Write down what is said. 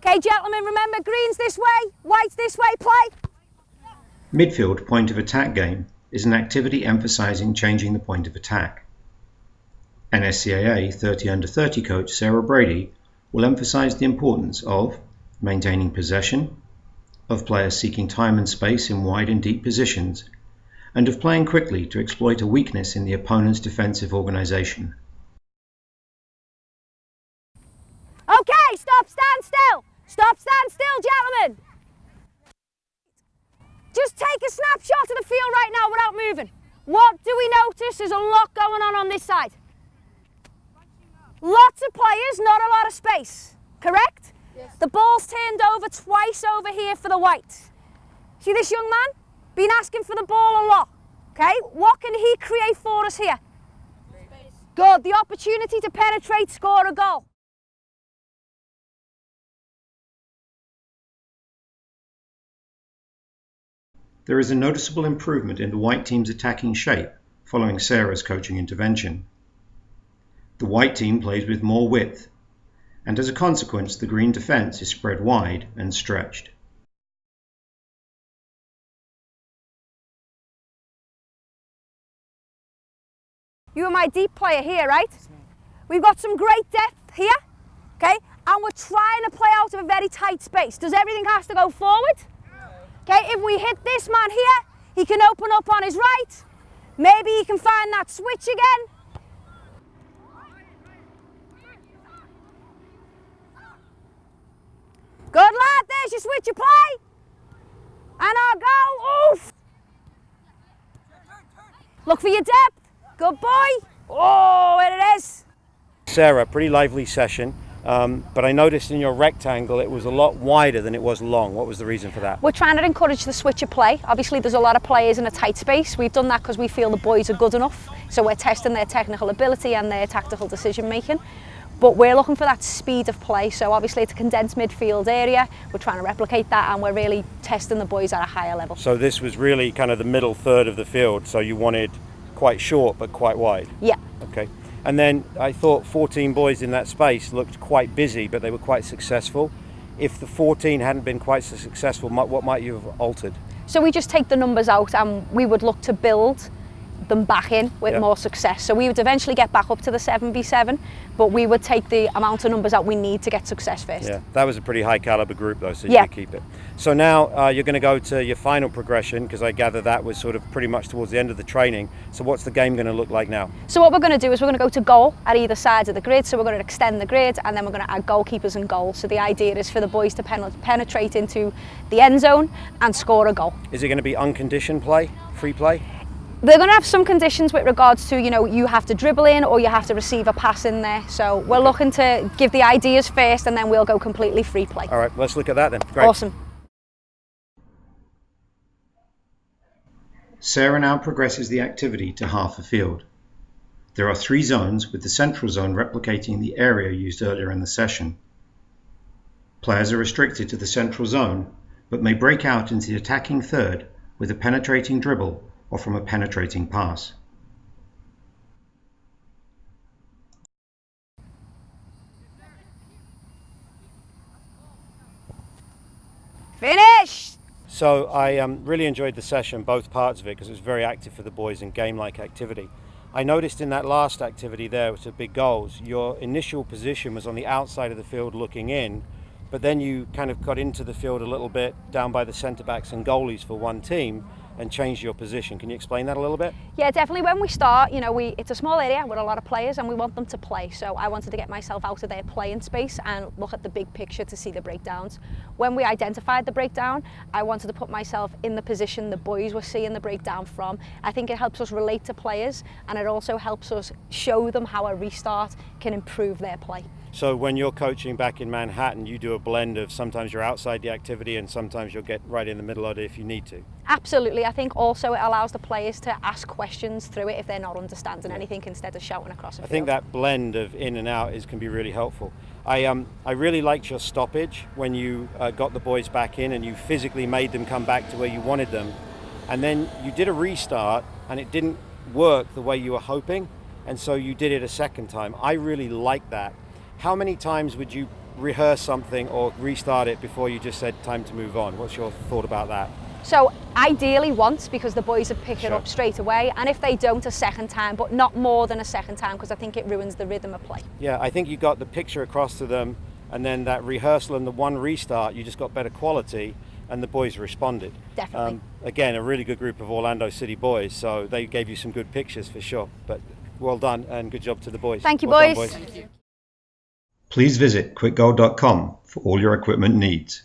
Okay, gentlemen, remember, green's this way, white's this way, play. Midfield point of attack game is an activity emphasising changing the point of attack. NSCAA 30 under 30 coach Sarah Brady will emphasise the importance of maintaining possession, of players seeking time and space in wide and deep positions, and of playing quickly to exploit a weakness in the opponent's defensive organisation. Okay, stop, stand still. Stop, stand still, gentlemen. Just take a snapshot of the field right now without moving. What do we notice? There's a lot going on this side. Lots of players, not a lot of space. Correct? Yes. The ball's turned over twice over here for the white. See this young man? Been asking for the ball a lot. Okay, what can he create for us here? Space. Good, the opportunity to penetrate, score a goal. There is a noticeable improvement in the white team's attacking shape following Sarah's coaching intervention. The white team plays with more width, and as a consequence the green defence is spread wide and stretched. You are my deep player here, right? We've got some great depth here, okay? And we're trying to play out of a very tight space. Does everything have to go forward? Okay, if we hit this man here, he can open up on his right. Maybe he can find that switch again. Good lad, there's your switch of play. And I'll go, oof. Look for your depth. Good boy. Oh, there it is. Sarah, pretty lively session. But I noticed in your rectangle it was a lot wider than it was long. What was the reason for that? We're trying to encourage the switch of play. Obviously there's a lot of players in a tight space. We've done that because we feel the boys are good enough. So we're testing their technical ability and their tactical decision making. But we're looking for that speed of play. So obviously it's a condensed midfield area. We're trying to replicate that and we're really testing the boys at a higher level. So this was really kind of the middle third of the field. So you wanted quite short but quite wide? Yeah. Okay. And then I thought 14 boys in that space looked quite busy, but they were quite successful. If the 14 hadn't been quite so successful, what might you have altered? So we just take the numbers out and we would look to build them back in with more success. So we would eventually get back up to the 7v7, but we would take the amount of numbers out we need to get success first. Yeah, that was a pretty high caliber group though, so you could keep it. So now you're going to go to your final progression, because I gather that was sort of pretty much towards the end of the training. So what's the game going to look like now? So what we're going to do is we're going to go to goal at either side of the grid. So we're going to extend the grid and then we're going to add goalkeepers and goals. So the idea is for the boys to penetrate into the end zone and score a goal. Is it going to be unconditioned play, free play? They're going to have some conditions with regards to, you know, you have to dribble in or you have to receive a pass in there. So we're looking to give the ideas first and then we'll go completely free play. All right, let's look at that then. Great. Awesome. Sarah now progresses the activity to half a field. There are 3 zones, with the central zone replicating the area used earlier in the session. Players are restricted to the central zone, but may break out into the attacking third with a penetrating dribble or from a penetrating pass. Finish! So I really enjoyed the session, both parts of it, because it was very active for the boys and game-like activity. I noticed in that last activity there, which are big goals, your initial position was on the outside of the field looking in, but then you kind of got into the field a little bit down by the centre-backs and goalies for one team and changed your position. Can you explain that a little bit? Yeah, definitely. When we start, you know, it's a small area with a lot of players and we want them to play. So I wanted to get myself out of their playing space and look at the big picture to see the breakdowns. When we identified the breakdown, I wanted to put myself in the position the boys were seeing the breakdown from. I think it helps us relate to players and it also helps us show them how a restart can improve their play. So when you're coaching back in Manhattan, you do a blend of sometimes you're outside the activity and sometimes you'll get right in the middle of it if you need to. Absolutely. I think also it allows the players to ask questions through it if they're not understanding anything instead of shouting across the field. I think that blend of in and out can be really helpful. I really liked your stoppage when you got the boys back in and you physically made them come back to where you wanted them. And then you did a restart and it didn't work the way you were hoping. And so you did it a second time. I really like that. How many times would you rehearse something or restart it before you just said time to move on? What's your thought about that? So ideally once, because the boys have picked it Sure. up straight away, and if they don't, a second time, but not more than a second time, because I think it ruins the rhythm of play. Yeah, I think you got the picture across to them, and then that rehearsal and the one restart, you just got better quality, and the boys responded. Definitely. Again, a really good group of Orlando City boys, so they gave you some good pictures for sure. But well done, and good job to the boys. Thank you, Well done, boys. boys. Please visit KwikGoal.com for all your equipment needs.